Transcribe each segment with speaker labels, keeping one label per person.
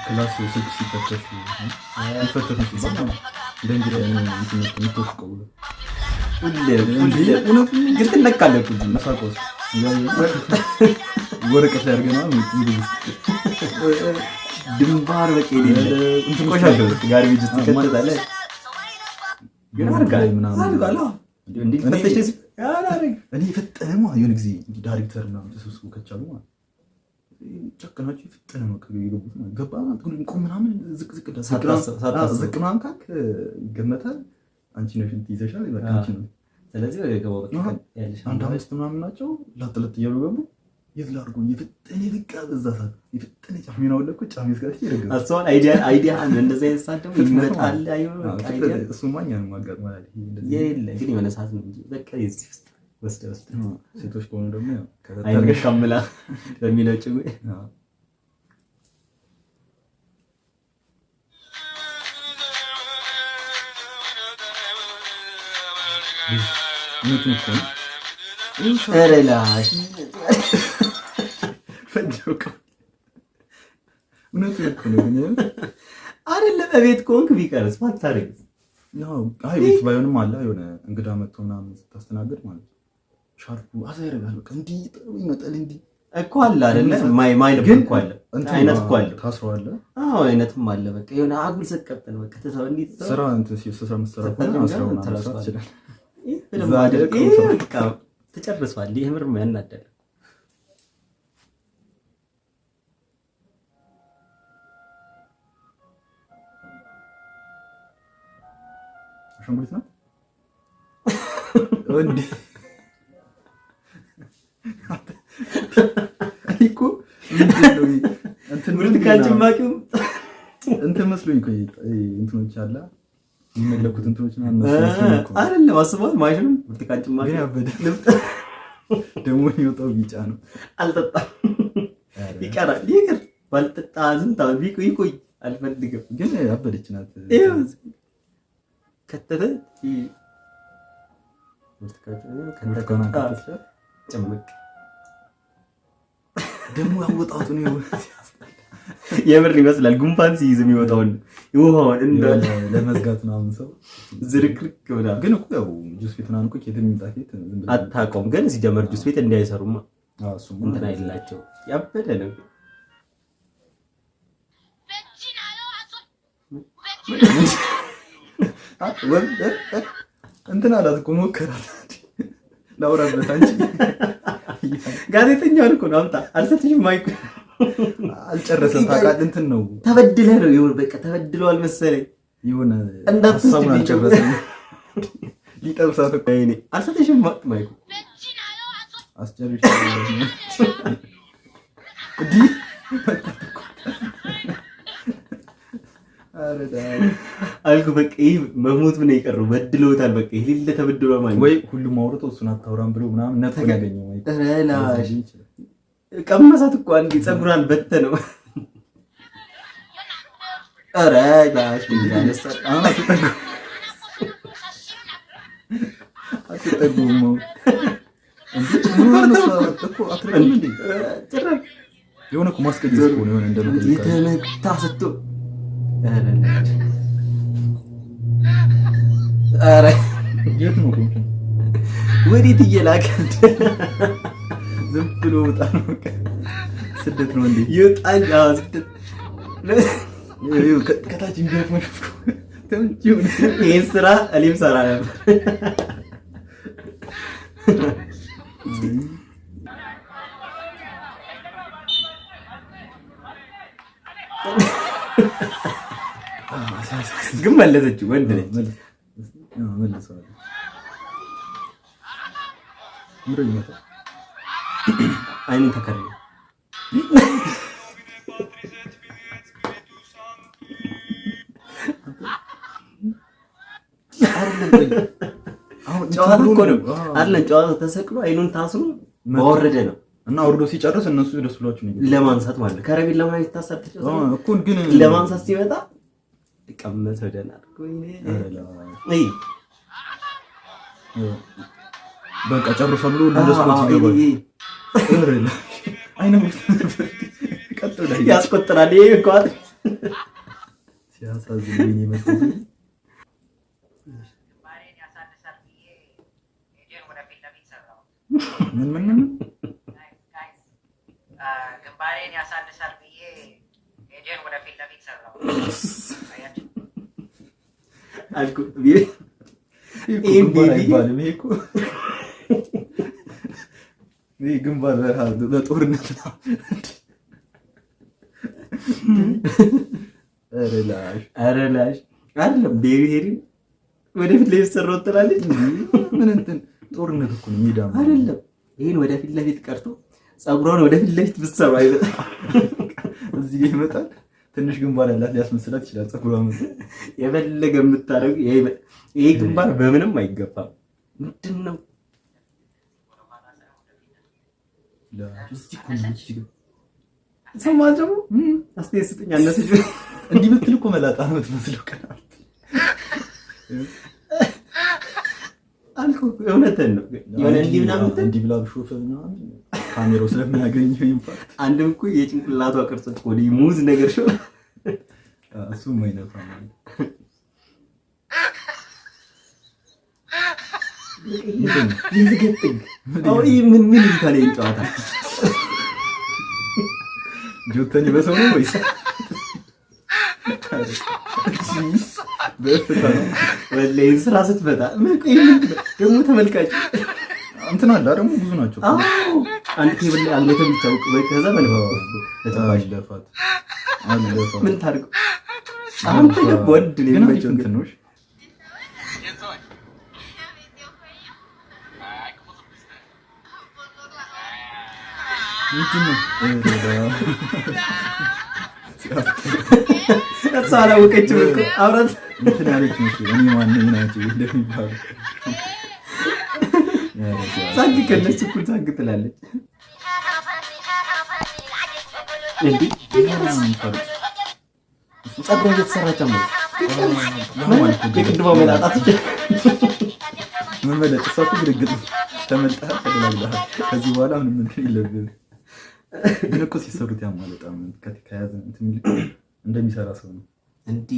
Speaker 1: ክላስ ስልክ ሲፈተሽ ይፈተሽ ሲባል ደንግሬ እንትን የምትወስቀው
Speaker 2: እውነቱን ግን ትነካለህ እኮ
Speaker 1: መሳቆስ ወረቀት ላይ አድርገና
Speaker 2: ድንባር በቃ የሌለ ቆሻሻ ጋር ቤት ውስጥ ከተታለህ ግን አርጋይ ምናምን አርጋላ እንዴ ፈተሽስ
Speaker 1: እኔ ፈጠነማ የሆነ ጊዜ ዳይሬክተር ምናምን ተሰብስቦ ከቻሉ ማለት ጨከናችሁ ፈጠነ ነው ከገቡት ማለት ገባ ማለት ቁም ምናምን ዝቅ ምናምን ካክ ይገመታል አንቺ ነሽ እንትይዘሻል በቃ አንቺ ነው
Speaker 2: ስለዚህ ገባው በቃ ያለሽ
Speaker 1: አንድ አምስት ምናምን ናቸው ላጥለት እያሉ ገቡ ይዝላርጉ ይፈጠነ በቃ በዛ ሰዓት ይፈጠነ ጫሚናው ለኩ ጫሚስ ጋር ይረጋል
Speaker 2: አስተዋል አይዲያ እንደዛ ይሳደም ይመጣል አይዲያ
Speaker 1: እሱማኛ ነው ማጋጥ ማለት ይሄ
Speaker 2: እንደዚህ የሌለ ግን የሆነ ሰዓት ነው እንጂ በቃ እዚህ ውስጥ ወስደ
Speaker 1: ሴቶች ከሆኑ ደግሞ ያው
Speaker 2: አይነሽ ካምላ በሚለጭ ወይ
Speaker 1: ምንድን ነው
Speaker 2: እረላሽ
Speaker 1: ፈንጆካ ምንድን ነው
Speaker 2: አይደለም እቤት ኮንክ ቢቀርስ ማታረግ
Speaker 1: ነው አይ ቤት ባይሆንም አለ የሆነ እንግዳ መጥቶ ምናምን ስታስተናግድ ማለት ሻርፑ አዛይረጋል በቃ እንዲ ጥሩ ይመጣል እንዲ
Speaker 2: እኮ አለ አይደለ ማይነብ እኮ አለ አይነት እኮ አለ
Speaker 1: ታስሯል
Speaker 2: አዎ አይነትም አለ በቃ የሆነ አጉል ሰቀጥን በቃ ተሰው እንዲ
Speaker 1: ስራ እንትን ሲሰራ መስራት አስራው መስራት ይችላል
Speaker 2: በቃ ተጨርሷል ይሄምር ያናደለ
Speaker 1: አሻንጉሊት ነው እንዴ አይኮ ምንድነው እንትን
Speaker 2: ብርቱካን ጭማቂው
Speaker 1: እንትን መስሎኝ እኮ እንትኖች አለ የሚመለኩት እንትኖች መስሎኝ እኮ
Speaker 2: አይደለም አስበው ማሽንም ብርቱካን ጭማቂ
Speaker 1: ያበደ ደሞ ይወጣው ቢጫ ነው
Speaker 2: አልጠጣም ይቀራል ይቅር ባልጠጣ ዝንታ ቢቆይ አልፈልግም
Speaker 1: ግን ያበደች ናት
Speaker 2: ከተተ ብርቱካን ጭማቂ
Speaker 1: ደሞ ያወጣቱ ነው
Speaker 2: የምር ይመስላል ጉንፋን ሲይዝ የሚወጣውን ይውሃውን እንዳለ
Speaker 1: ለመዝጋት ነው ሰው
Speaker 2: ዝርክርክ ብላ
Speaker 1: ግን እኮ ያው ጁስ ቤት ናንኩ ከየተሚጣፊት
Speaker 2: አታቆም ግን ሲጀመር ጁስ ቤት እንዳይሰሩማ
Speaker 1: እሱማ
Speaker 2: እንትና አይላቸው ያበደ ነው
Speaker 1: እንትና አላት እኮ ሞከራት ላውራበት አንቺ
Speaker 2: ጋዜጠኛው እኮ ነው አምጣ አልሰጥሽም ማይኩ
Speaker 1: አልጨረሰም ታውቃለህ እንትን ነው
Speaker 2: ተበድለ ነው ይሁን በቃ ተበድሏል መሰለኝ
Speaker 1: ይሁን
Speaker 2: እንዳትሰማ
Speaker 1: አልጨረሰም ሊጠብሳት እኮ
Speaker 2: እኔ አልሰጥሽም ማይኩ
Speaker 1: አስጨርሽ
Speaker 2: አልኩ በቃ ይሄ መሞት ምን ይቀርው በድሎታል በቃ ይሄ ሊለ ተበድሏል ማለት
Speaker 1: ወይ ሁሉም አውርቶ እሱን አታውራም ብሎ ምናምን ነጥብ ያገኘው ወይ
Speaker 2: ተላሽ ቀመሳት እኮ አንዴ ፀጉራን በተነው ኧረ ባሽ እንዲያነሳ
Speaker 1: አትጠጉም እንዴ የሆነ እኮ ማስቀየስ እኮ ነው የሆነ እንደምትል
Speaker 2: የተመታ ስቶ ኧረ
Speaker 1: የት ነው
Speaker 2: ወዴት እየላከ
Speaker 1: ዝም ብሎ ወጣ ነው ስደት ነው እንዴ
Speaker 2: ይወጣል ስደት
Speaker 1: ከታች እንዴት ነው
Speaker 2: ይሄን ስራ እኔም ሰራ ነበር ግን መለሰችው ወንድ ነች
Speaker 1: መለሰዋል ምሮ ይመጣ
Speaker 2: አይኑን ተከረለ ጨዋታ እኮ ነው አይደለም ጨዋታ ተሰቅሎ አይኑን ታስሮ ማወረደ ነው
Speaker 1: እና ወርዶ ሲጨርስ እነሱ ደስ ብሏቸው ነው
Speaker 2: ለማንሳት ማለት ከረቢል ለማን ይታሰር ተጨረሰ
Speaker 1: እኮ ግን
Speaker 2: ለማንሳት ሲመጣ ይቀመጥ ወደናል ወይ
Speaker 1: በቃ ጨርሶ ብሎ ደስ ብሏቸው ይገባል አይነ ቀጥሎ
Speaker 2: ያስቆጥራል ይሄ እንኳን
Speaker 1: ሲያሳዝን ይመስል ምን
Speaker 3: ግንባሬን ያሳድሳል ብዬ ሄጄን ወደፊት ለፊት ሰራው
Speaker 2: አልኩ።
Speaker 1: ይሄ ግንባር በጦርነት ነው።
Speaker 2: ኧረ ላሽ አይደለም ቤቢ ሄሪን ወደፊት ለፊት ሰራው ትላለች።
Speaker 1: ምን እንትን ጦርነት እኮ ነው ሜዳ
Speaker 2: አይደለም። ይሄን ወደፊት ለፊት ቀርቶ ፀጉሯን ወደፊት ለፊት ብትሰራ አይበጣም።
Speaker 1: እዚህ ይመጣል። ትንሽ ግንባር ያላት ሊያስመስላት ይችላል። ፀጉሯ
Speaker 2: የፈለገ የምታደርግ ይሄ ግንባር በምንም አይገፋም። ምንድነው ሰማህ ደግሞ አስተያየት ስጠኝ አነሰች
Speaker 1: እንዲህ ብትል እኮ መላጣ ነው የምትመስለው። ቀና
Speaker 2: አልኩ እውነትን ነው። የሆነ እንዲህ ምናምን
Speaker 1: እንዲህ ብላ ብሾፍ ምናምን ካሜራው ስለሚያገኘው ኢምፓክት
Speaker 2: አንድም እኮ የጭንቅላቷ ቅርጽ እኮ ሙዝ ነገር ሾ
Speaker 1: እሱም ማይነፋ ማለት
Speaker 2: ይዝገጥግ ምን ይልካል ጨዋታ
Speaker 1: ጆተኒ በሰው ነው ወይስ በፍታ ነው?
Speaker 2: ወላሂ ስራ ስትፈታ ደግሞ ተመልካች
Speaker 1: እንትን አለ ደግሞ ብዙ ናቸው።
Speaker 2: አንድ ቴብል ላይ አንገተ ብቻውቅ ወይ ከዛ በለው
Speaker 1: ተባሽ ለፋት አለፋት
Speaker 2: ምን ታርገው አንተ ወድ ነው የሚመቸው
Speaker 1: እንትን ነው።
Speaker 2: እሷ አላወቀችም እኮ አብራት
Speaker 1: እንትን ያለች መስሎኝ እኔ ማነኝ ናቸው እንደሚባለው
Speaker 2: ሳንጂ ከነሱ እኩል ሳንግ ትላለች እንዴ ፀጉሯን እየተሰራች ነው የቅድሟ መላጣት
Speaker 1: ምን መለጥ እሷ እኮ ግድግድ ተመልጣ ተደላግላል። ከዚህ በኋላ ምንም እንትን የለብህም። ግን እኮ ሲሰሩት ያማል በጣም ከያዘ እንትን እንደሚሰራ ሰው ነው
Speaker 2: እንዴ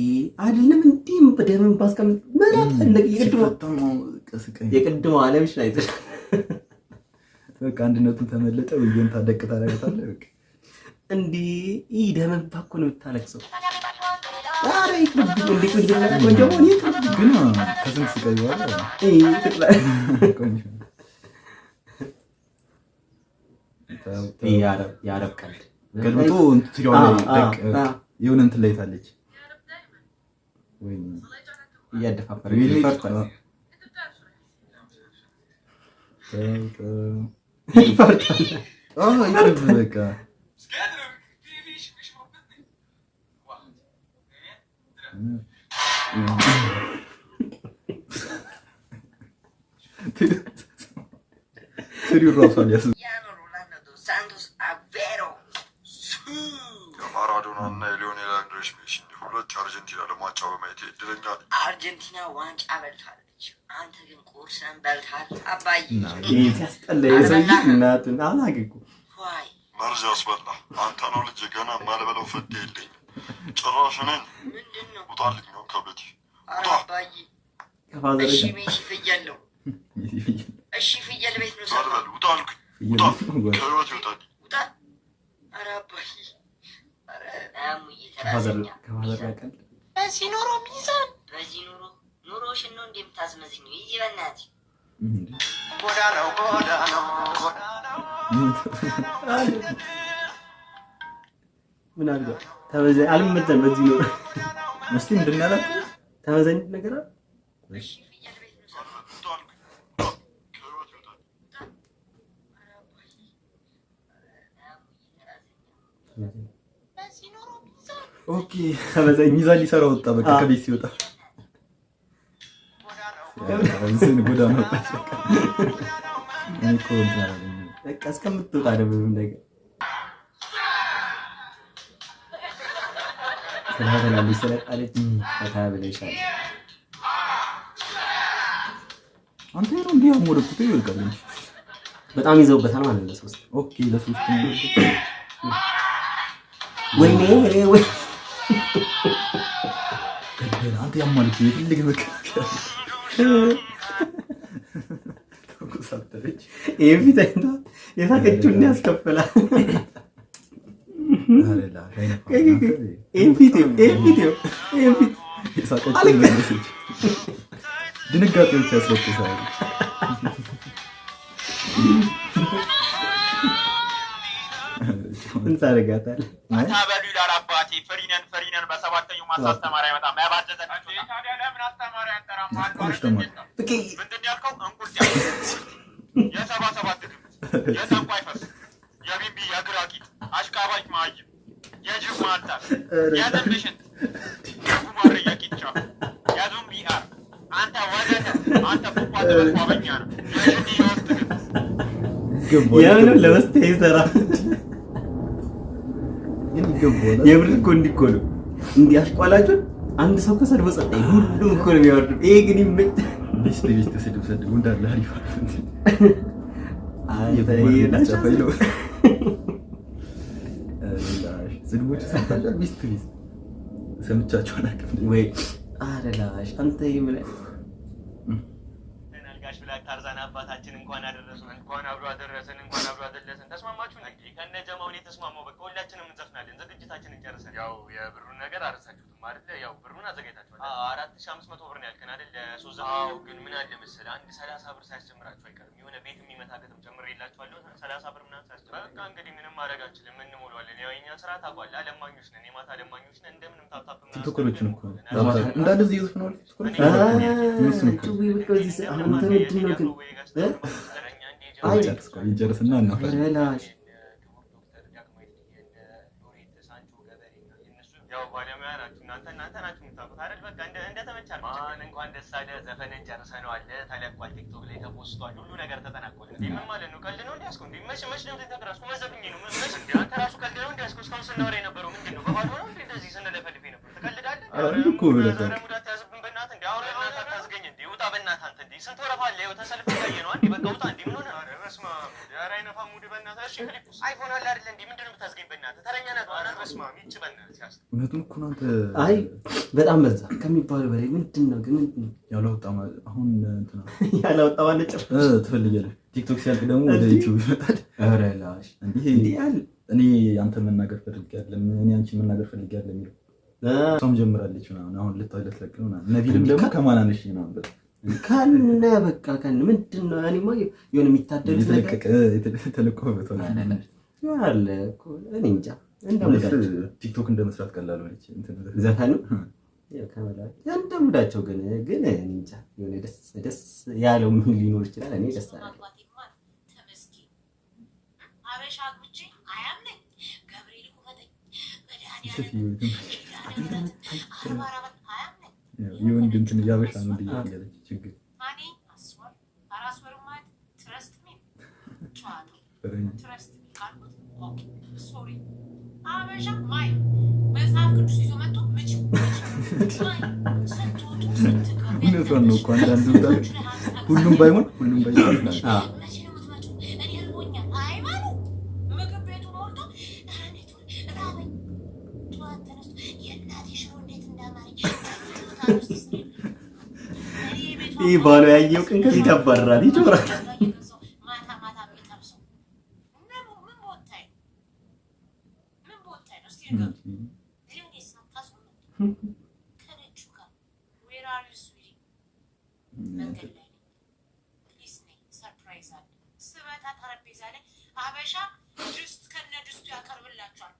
Speaker 2: አይደለም እንዴ በደም ባስቀምጥ ማለት እንደቅ የቅድሟ አለምሽ ላይ
Speaker 1: በቃ አንድነቱን ተመለጠ ወይን ታደቅ ታረጋታለህ በቃ
Speaker 2: እንዴ ደም ባኮ ነው የምታለቅሰው። ዛሬ ይክብድ እንዴ
Speaker 1: ግን ከስንት ስቃይ በኋላ
Speaker 2: የአረብ ቀልድ
Speaker 1: ገልብጦ እንትሪው ላይ የሆነ እንትን ላይ ታለች ወይ
Speaker 2: እያደፋፈረ
Speaker 1: ይፈርታል በቃ ትሪው ራሱ ያስ
Speaker 4: ማራዶና እና ሊዮኔል አንድሬስ ሜሲ ሁለት አርጀንቲና ለማጫወት በማየት እድለኛ ነኝ።
Speaker 3: አርጀንቲና ዋንጫ በልታለች፣ አንተ ግን ቁርስን በልታል። አባዬ
Speaker 2: ሲያስጠላ የሰውዬ እናትን አላገኩ
Speaker 3: ዋይ
Speaker 4: መርዝ ያስበላ አንተ ነው ልጅ ገና ማልበለው ፈድ የለኝም ጭራሽ ነኝ።
Speaker 3: ምንድነው
Speaker 4: ውጣልኝ ነው ከቤት ውጣ።
Speaker 3: አባዬ
Speaker 2: ከፋዘር
Speaker 3: እሺ ሜሲ ፍየል ነው። እሺ ፍየል ቤት ነው ሰው
Speaker 4: ዛሬ ውጣ አልኩኝ። ውጣ ከህይወት ይወጣል።
Speaker 3: ውጣ። ኧረ አባዬ ኧረ አሙዬ
Speaker 2: ከፋዘር
Speaker 3: ተራዘኛ
Speaker 2: ቀልድ
Speaker 3: በዚህ ኑሮ ሚዛን በዚህ ኑሮሽን ነው እንደምታስመዝኝ ይሄ በእናትህ ጎዳናው
Speaker 2: ምን አለ ተበዘኝ አልመዘን በዚህ ነው
Speaker 1: እስቲ ምንድን ያላችሁ
Speaker 2: ተበዘኝ ነገር አለ።
Speaker 3: እሺ ፍየል ቤት ነው ሰው
Speaker 4: ውጣ አልኩኝ። ከህይወት ይወጣል።
Speaker 3: ኧረ አባዬ በዚህ ኑሮ ሚዛን
Speaker 1: ኦኬ ተበዛኝ ሚዛን ሊሰራ ወጣ። በቃ ከቤት ሲወጣ እዚህ ጎዳና ወጣ። እኔ እኮ
Speaker 2: በቃ እስከምትወጣ ደግሞ ነገር ስለሆነ ስለጣለች ፈታ ብለሻል።
Speaker 1: አንተ ነው እንዴ አሞረኩት ይልቃል እንጂ
Speaker 2: በጣም ይዘውበታል ማለት ነው። ሶስት
Speaker 1: ኦኬ ለሶስት
Speaker 2: ወይኔ ወይ
Speaker 1: አንተ ያማልኩ የትልግ በቃ
Speaker 2: ኤቪ ታይታ የሳቀችውን ያስከፈላል።
Speaker 1: ድንጋጤዎች ያስለቅሳሉ።
Speaker 2: ምን ታደርጋታለህ?
Speaker 5: ታበሉ ይላል አባቴ። ፈሪነን በሰባተኛው ማሳስተማሪያ አይመጣም። ያባዘዘናችሁ ታዲያ ለምን አስተማሪ አንጠራም? ምንድን ያልከው? እንቁልት የ77 ድምፅ የጠንቋይ ፈስ የቢቢ የግራቂት አሽቃባጭ ማይም የጅብ ማልታት የዘንብሽት የጉማሬ የቂጫ የዙምቢ አር አንተ ወደተ አንተ ፉቋ ተበቋበኛ ነው የሽኒ የወስድ
Speaker 2: ግብ ያለው ለመስተ ይሰራል። የምር እኮ እንዲህ እኮ ነው። እንዲህ አሽቋላችሁ አንድ ሰው ከሰድቦ ጸጥ ሁሉም እኮ ነው የሚያወርዱ። ይሄ ግን ይመጭ
Speaker 1: ቤስት ስድብ እንዳለ አሪፍ ስድቦች ሰምታችኋል? ቤስት ሰምቻችሁ አላውቅም ወይ?
Speaker 2: አረላሽ አንተ ይምለ
Speaker 5: ተናልጋሽ ብላ ታርዛና አባታችን እንኳን አደረሰን እንኳን አብሮ አደረሰን እንኳን አብሮ አደረሰን። ተስማማችሁ? እንዴ ከነጀማው ነው የተስማማው። በቃ ሁላችንም እንዘፍናለን። ዝግጅታችንን ጨርሰን ያው የብሩን ነገር አረሳችሁትም አይደል? ያው ብሩን አዘጋጅታችኋል። 4500 ብር ነው ያልከን አይደል? ለሶስት ዘመን ግን ምን አለ መሰለህ አንድ 30 ብር ሳያስጨምራችሁ አይቀርም። የሆነ ቤት የሚመታ ገጥም ጨምሬላችኋለሁ 30 ብር ምናምን ሳያስጨምር በቃ እንግዲህ ምንም ማድረግ አንችልም። እንሞላዋለን። ያው የኛ ስራ ታውቃለህ፣ አለማኞች ነን፣ የማታ አለማኞች ነን። እንደምንም ታፕታፕ ምናምን
Speaker 1: ቲክቶከሮችን እኮ እንዳለ እዚህ ይዘፍናሉ። ይጨርስና እናፈራለን።
Speaker 5: እናንተ ናችሁ የምታውቁት አይደል? በቃ እንደተመቻችሁ እንኳን ደስ አለ። ዘፈንን ጨርሰነዋል። ተለቋል፣ ቲክቶክ ላይ ተፖስቷል። ሁሉ ነገር ተጠናቋል። ምን ማለት ነው? ቀልድ ነው እንዲያስከው እንዴ? መች ነው ተከራስኩ መዘብኝ ነው መች እንዴ? አንተ ራሱ ቀልድ ነው እንዲያስከው እስካሁን ስናወራ የነበረው ምንድን ነው? በባዶ ነው እንዴ? እንደዚህ ስንለፈልፍ ነበር። ትቀልዳለህ?
Speaker 1: እኮ በለጠ
Speaker 5: ሙዳት ያዝብን በእናትህ እንዴ? አሁን እናንተ ታዝገኝ እንዴ? ውጣ በእናትህ አንተ እንዴ? ስንት ወረፋ አለ? ይኸው ተሰልፍ ያየ ነው አንዴ። በቃ ውጣ እንዴ? ምን ሆነ? ኧረ በስመ አብ ኧረ አይነፋ ሙድ በእናትህ። እሺ ክሊፑስ አይፎን አለ አይደል እንዴ? ምንድን ነው የምታዝገኝ በእናትህ? ተረኛ ነህ። ኧረ በስመ አብ ይጭ በእናትህ ሲያስ
Speaker 1: እውነቱን እኮ ነው አንተ።
Speaker 2: አይ በጣም በዛ ከሚባለው በላይ ምንድን ነው ግን ምንድን ነው
Speaker 1: ያላወጣ አሁን እንትና
Speaker 2: ያላወጣ ማለት
Speaker 1: ትፈልጋለህ? ቲክቶክ ሲያልቅ ደግሞ ወደ ዩቲዩብ ይመጣል።
Speaker 2: ኧረ ላሽ እንዴ ያለ
Speaker 1: እኔ አንተ መናገር ፈልጌያለሁ፣ እኔ አንቺ መናገር ፈልጌያለሁ የሚለው እሷም ጀምራለች ምናምን አሁን ልትለቅ ነው ምናምን። ነቢልም ደግሞ ከማናነሽ ምናምን በቃ
Speaker 2: ከነ በቃ ከነ ምንድን ነው እኔማ የሆነ የሚታደሉት
Speaker 1: ነገር ተለቀቀበት
Speaker 2: አለ እኮ እኔ እንጃ።
Speaker 1: ቲክቶክ እንደመስራት ቀላል ሆነች
Speaker 2: ዘፈኑ እንደሙዳቸው ግን እኔ እንጃ የሆነ ደስ ያለው ምን ሊኖር ይችላል። እኔ ደስ አለ
Speaker 3: ተመስገን አበሻ ጉቺ አያምነኝ ገብርኤል ኩፈተኝ
Speaker 1: የወንድ እንትን ያበሻ ነው እንዲያለች ችግር
Speaker 3: ማኔ አስወር አራስወር ማለት ትረስት ሚ ቻቱ ትረስት ሚ ካልኩት ኦኬ ሶሪ አበሻ ማይ መጽሐፍ ቅዱስ ይዞ መጥቶ ምች
Speaker 1: እውነቷን ነው እኮ አንዳንዱ ሁሉም ባይሆን
Speaker 2: ይህ ባለው ያየው ቀን ከፊት ያባርራል፣ ይጮራል።
Speaker 3: አበሻ ድስት ከነ ድስቱ ያቀርብላቸዋል።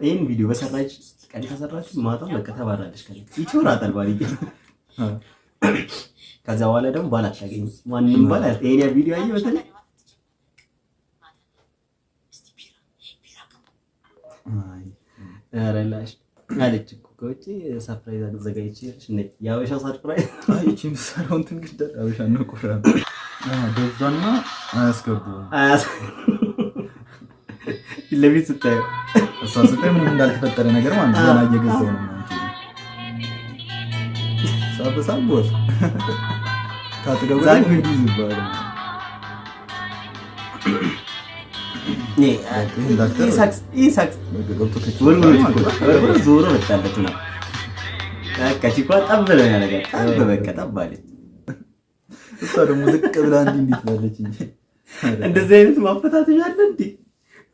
Speaker 2: ይህን ቪዲዮ በሰራች ቀን ከሰራች ማታ በቃ ተባራለች። ይጮራታል ባል ከዛ በኋላ ደግሞ ባል አታገኝም። ማንም ባል ይሄን ቪዲዮ ያየ በተለይ ኧረ ላሽ አለች እኮ ከውጭ ሰርፕራይዝ አዘጋጅቼ የሀበሻ ሰርፕራይዝ
Speaker 1: አይቼ የምሰራው እንትን ግድ ሀበሻ ነው ቆራ በዛና አያስገቡም
Speaker 2: ለቤት ስታየው
Speaker 1: እሷ ስታይ ምንም እንዳልተፈጠረ ነገር ማለት ነው። ገና እየገዛው ነው ማለት ነው። ሳብ ካጠገቡ እንዲህ ይባላል።
Speaker 2: ዞሮ መጣለት ነው በቃ ቺኳ ጠብ ነው ያለጋት ጠብ በቃ ጠብ አለች።
Speaker 1: እሷ ደግሞ ዝቅ ብላ እንዲህ ትላለች እንጂ
Speaker 2: እንደዚህ አይነት ማፈታት ያለ እንዴ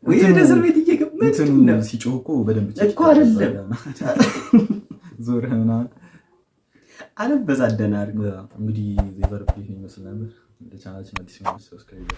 Speaker 2: ወይ እስር ቤት እየገባች ነው
Speaker 1: ሲጮህ እኮ በደንብ
Speaker 2: እኮ አይደለም
Speaker 1: ዞር ምናምን
Speaker 2: አለበዛደና አድርጎ
Speaker 1: እንግዲህ ዜቨር ፕሌይ ይመስል ነበር። ለቻናላችን አዲስ ነው ሰብስክራይብ